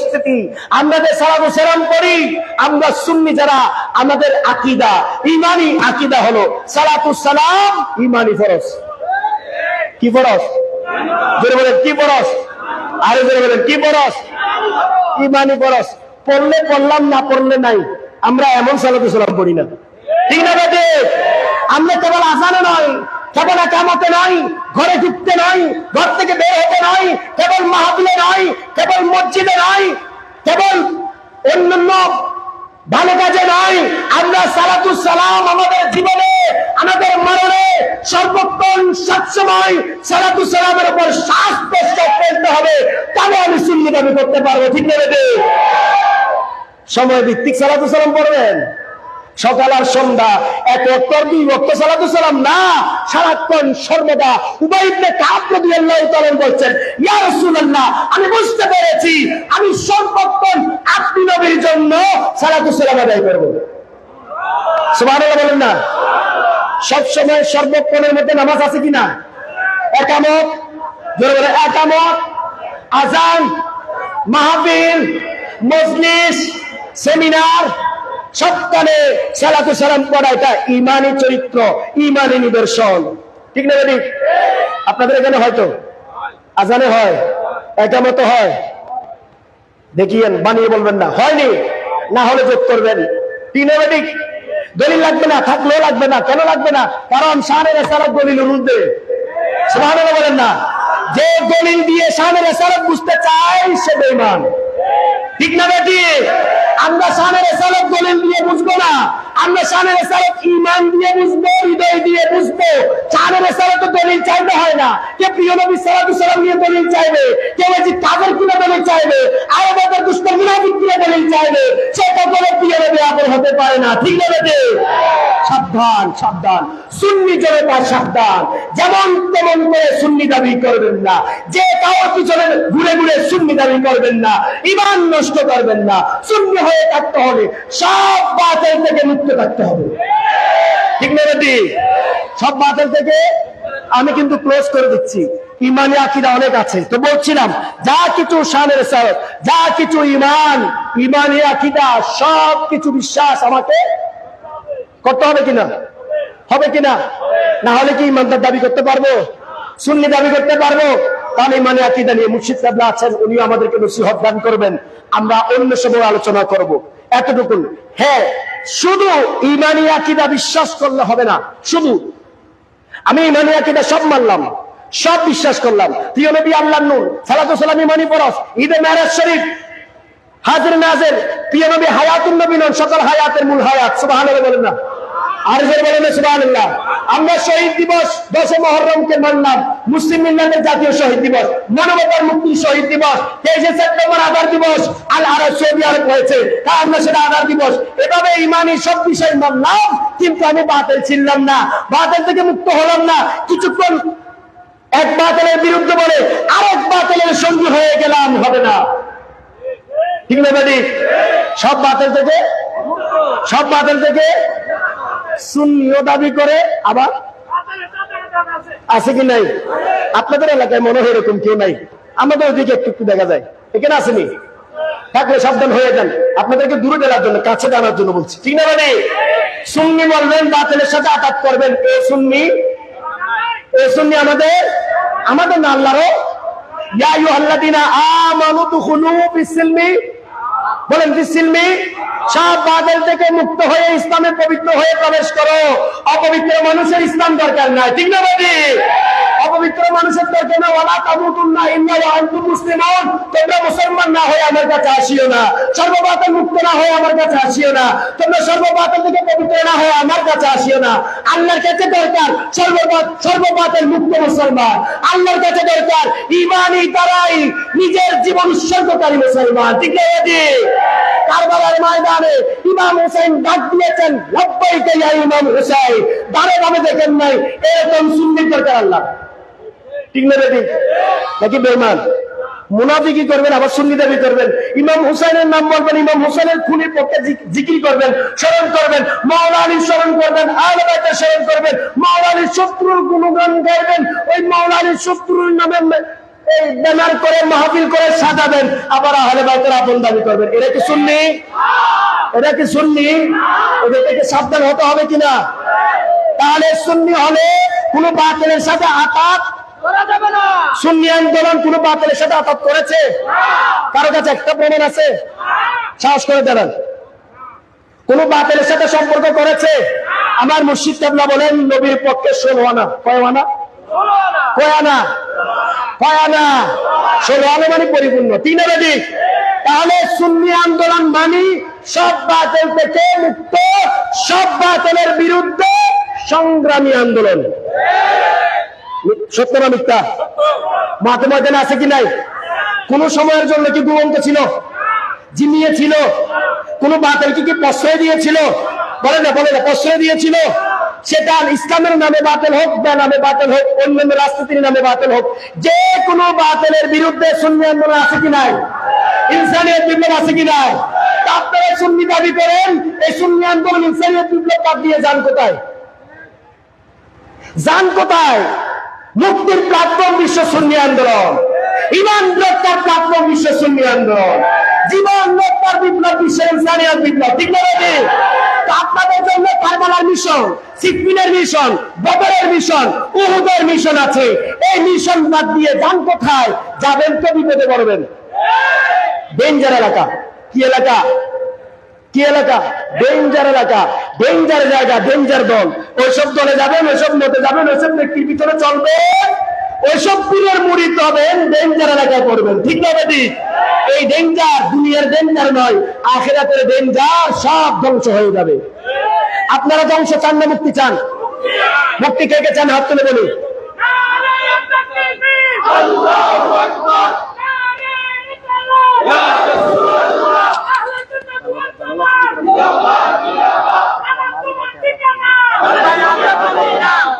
উপস্থিতি, আমরা যে সালাতু সালাম করি, আমরা সুন্নি যারা, আমাদের আকীদা, ঈমানি আকীদা হলো সালাতু সালাম ঈমানি ফরজ। কি ফরজ? জোরে বলেন কি ফরজ? আরে জোরে বলেন কি ফরজ? ঈমানি ফরজ। পড়লে পড়লাম, না পড়লে নাই। আমরা এমন সালাতু সালাম পড়ি না, ঠিক না বেটে? আমরা কেবল আযানে নয়, কেবল ইকামতে নয়, ঘরে ঢুকতে নয়, ঘর থেকে বের হতে নয়, কেবল মাহফিলে নয়, কেবল মসজিদে নয়, কেবল অন্যান্য ভালো কাজে নয়, আমরা সালাতু সালাম আমাদের জীবনে, আমাদের মরণে সর্বক্ষণ সবসময় সালাতু সালামের উপর শ্বাস প্রশ্বাস ফেলতে হবে। তাহলে আমি সুন্নি দাবি করতে পারবো, ঠিক না বেটে? সময় ভিত্তিক সালাতু সালাম পড়বেন, সকাল আর সন্ধ্যা এক ওয়াক্ত দুই ওয়াক্ত সালাতু সালাম না, সারাক্ষণ সর্বদা। উবাই ইবনে কাব রাদিয়াল্লাহু তাআলা বলছেন, ইয়া রাসূলুল্লাহ, আমি বুঝতে পেরেছি আমি সর্বক্ষণ আপনি নবীর জন্য সালাতু সালাম আদায় করব। সুবহানাল্লাহ বলেন না? সব সময় সর্বক্ষণের মধ্যে নামাজ আছে কিনা? একামত, জোরে বলে একামত, আযান, মাহফিল, মজলিস, সেমিনার, সবখানে সালাতু সালাম পড়া, এটা ঈমানি চরিত্র, ঈমানি নিদর্শন, ঠিক না বেটি? আপনাদের এখানে হয়তো আযানে হয়, একামত হয়, দেখিয়েন, বানিয়ে বলবেন না হয়নি, না হলে যোগ করবেন, ঠিক না বেটি? দলিল লাগবে না, থাকলেও লাগবে না। কেন লাগবে না? কারণ শানে রিসালাত দলিলের মধ্যে। সুবহানাল্লাহ বলেন না? যে দলিল দিয়ে শানে রিসালাত বুঝতে চায় সে বেঈমান, ঠিক না বেটি? আমরা শানে রিসালাত দলিল দিয়ে বুঝবো না, আমরা শানে রিসালাত ঈমান দিয়ে বুঝবো, হৃদয় দিয়ে বুঝবো। শানে রিসালাত দলিল চাইতে হয় না। কে প্রিয় নবী সাল্লাল্লাহু আলাইহি ওয়াসাল্লাম নিয়ে দলিল চাইবে, কেউ যে কাফের কিনা দলিল চাইবে, আরবের দুশমন মুনাফিক কিনা দলিল চাইবে, সে কখনো প্রিয় নবী আপন হতে পারে না, ঠিক না বেটি? সাবধান, সাবধান, সুন্নি জনতা সাবধান। যেমন তেমন করে সুন্নি দাবি করবেন না, যে কারোর পিছনে ঘুরে ঘুরে সুন্নি দাবি করবেন না, ঈমান নষ্ট করবেন না। সুন্নি হয়ে থাকতে হবে, সব বাতিল থেকে মুক্ত থাকতে হবে, ঠিক না বেটি? সব বাতিল থেকে। আমি কিন্তু ক্লোজ করে দিচ্ছি, ঈমানি আকীদা অনেক আছে। তো বলছিলাম যা কিছু শানে রিসালাত, যা কিছু ঈমান, ঈমানি আকীদা, সব কিছু বিশ্বাস আমাকে করতে হবে কিনা? হবে কিনা? না হলে কি ইমানদার দাবি করতে পারবো? সুন্নি দাবি করতে পারবো? তাহলে ঈমানি আকীদা নিয়ে মুর্শিদ সাহেব আছেন, উনিও আমাদেরকে নসিহত দান করবেন, আমরা অন্য সময় আলোচনা করব। এতটুকু। হ্যাঁ, শুধু ঈমানি আকীদা বিশ্বাস করলে হবে না। শুধু আমি ঈমানি আকীদা সব মানলাম, সব বিশ্বাস করলাম, প্রিয় নবী আল্লাহর নূর, সালাতু সালাম ঈমানি ফরজ, ঈদে মেরাজ শরীফ, হাজির নাজির, প্রিয় নবী হায়াতুন নবী নন, সকল হায়াতের মূল হায়াত। সুবহানাল্লাহ বলেন না? আর যে বলেন সুবহানাল্লাহ। আমরা শহীদ দিবস 10 মুহররমকে মানলাম, মুসলিম মিল্লাতের জাতীয় শহীদ দিবস, মানবতার মুক্তির শহীদ দিবস, 23 সেপ্টেম্বর আধার দিবস, আল আরব সৌদি আরব হয়েছে, তাই আমরা সেটা আধার দিবস। এভাবে ঈমানি সব বিষয় মানলাম, কিন্তু আমি বাতিল ছিলাম না, বাতিল থেকে মুক্ত হলাম না। কিছুক্ষণ এক বাতিলের বিরুদ্ধে বলে আরেক বাতিলের সঙ্গী হয়ে গেলাম, হবে না, ঠিক না বেটি? সব বাতিল থেকে, সব বাতিল থেকে সুন্নিও দাবি করে, আবার আছে কি নাই? আপনাদের এলাকায় মনে হয় এরকম কেউ নাই, আমাদের ওদিকে একটু একটু দেখা যায়। এখানে আসেনি? থাকলে সাবধান হয়ে যান, আপনাদেরকে দূরে টানার জন্য, কাছে টানার জন্য বলছি, ঠিক না বেটি? সুন্নি বলবেন, বাতিলের সাথে আঘাত করবেন, এ সুন্নি, এ সুন্নি আমাদের, আমাদের না আল্লাহরও। ইয়া আইয়ুহাল্লাযীনা আমানু দুখুলু ফিস-সিলমি, বলেন ফিস-সিলমি, সব বাতিল থেকে মুক্ত হয়ে ইসলামে পবিত্র হয়ে প্রবেশ করো। অপবিত্র মানুষের ইসলাম দরকার নাই, ঠিক না বেটি? অপবিত্র মানুষের দরকার না। ওয়ালা তামুতুন্না ইল্লা ওয়া আনতুম মুসলিমুন, তোমরা মুসলমান না হয়ে আমার কাছে আসিও না, সর্ববাতিল মুক্ত না হয়ে আমার কাছে আসিও না, তোমরা সর্ববাতিল থেকে পবিত্র না হয়ে আমার কাছে আসিও না। আল্লাহর কাছে দরকার সর্ববাতিল মুক্ত মুসলমান, আল্লাহর কাছে দরকার ঈমানি দ্বারাই নিজের জীবন উৎসর্গকারী মুসলমান, ঠিক না বেটি? কারবালার ময়দানে ইমাম হুসাইন ডাক দিয়েছেন, লাব্বাইকা ইয়া ইমাম হুসাইন, দাঁড়ে দামে দেখেন নাই, এরকম সুন্নি দরকার আল্লাহ, ঠিক না বেটি? নাকি বেঈমান? মুনাফিকি করবেন, আবার সুন্নি দাবি করবেন, ইমাম হুসাইনের নাম বলবেন, ইমাম হুসাইনের খুনির পক্ষে জিকির করবেন, স্মরণ করবেন, মাওলা আলীর স্মরণ করবেন, আহলে বাইতের স্মরণ করবেন, মাওলা আলীর শত্রুর গুণগান গাইবেন, ওই মাওলা আলীর শত্রুর নামে এই ব্যানার করে মাহফিল করে সাজাবেন, আবার আহলে বাইতের আপন দাবি করবেন। এটা কি সুন্নি? এটা কি সুন্নি? ওদের থেকে সাবধান হতে হবে কিনা? তাহলে সুন্নি হলে কোন বাতিলের সাথে আঘাত করা যাবে না। সুন্নি আন্দোলন কোন বাতিলের সাথে আঘাত করেছে? কারো কাছে একটা প্রমাণ আছে? সাহস করে দাঁড়ান। কোন বাতিলের সাথে সম্পর্ক করেছে? আমার মুর্শিদ কেবলা বলেন নবীর পক্ষে 16 আনা। কয় আনা? কয় আনা? কয় আনা? 16 আনা মানে পরিপূর্ণ। 3 আনা দিক। তাহলে সুন্নি আন্দোলন মানি সব বাতিল থেকে মুক্ত, সব বাতিলের বিরুদ্ধে সংগ্রামী আন্দোলন। সত্য না মিথ্যা? মাঠে ময়দানে আছে কি নাই? কোন সময়ের জন্য কি ঘুমন্ত ছিল? জিমিয়ে ছিল? কোন বাতিলকে কি প্রশ্রয় দিয়েছিল? বলে না প্রশ্রয় দিয়েছিল? সেটা ইসলামের নামে বাতিল হোক, নামে বাতিল হোক, অন্যান্য রাজনীতির নামে বাতিল হোক, যে কোনো বাতিলের বিরুদ্ধে সুন্নি আন্দোলন আছে কি নাই? ইনসানিয়ত বিপ্লব আছে কি নাই? আপনারা সুন্নি দাবি করেন, এই সুন্নি আন্দোলন ইনসানিয়ত বিপ্লব বাদ দিয়ে যান কোথায়? যান কোথায়? মুক্তির প্ল্যাটফর্ম বিশ্ব সুন্নি আন্দোলন, ইমান রক্ষার প্ল্যাটফর্ম বিশ্ব সুন্নি আন্দোলন, জীবন রক্ষার বিপ্লব বিশ্ব ইনসানিয়ত বিপ্লব। ঠিক না? আপনাদের জন্য কারবালার মিশন, সিফিনের মিশন, বদরের মিশন, উহুদের মিশন আছে। এই মিশন বাদ দিয়ে যান কোথায়? যাবেন তো বিপদে পড়বেন। ডেঞ্জার এলাকা। কি এলাকা? কি এলাকা? ডেঞ্জার এলাকা, ডেঞ্জার জায়গা, ডেঞ্জার দল। ওইসব দলে যাবেন, ওইসব মতে যাবেন, ওইসব ব্যক্তির ভিতরে চলবে, ওইসব পীরের মুরিদ হবেন, ডেঞ্জার এলাকায় পড়বেন। ঠিক না বেটি? এই ডেঞ্জার দুনিয়ার ডেঞ্জার নয়, আখিরাতের ডেঞ্জার। সব ধ্বংস হয়ে যাবে। আপনারা ধ্বংস চান না মুক্তি চান? মুক্তি কে কে চান? হাত তুলে বলুন। আল্লাহু আকবার। ইয়া রাসূলুল্লাহ। আল্লাহু আকবার।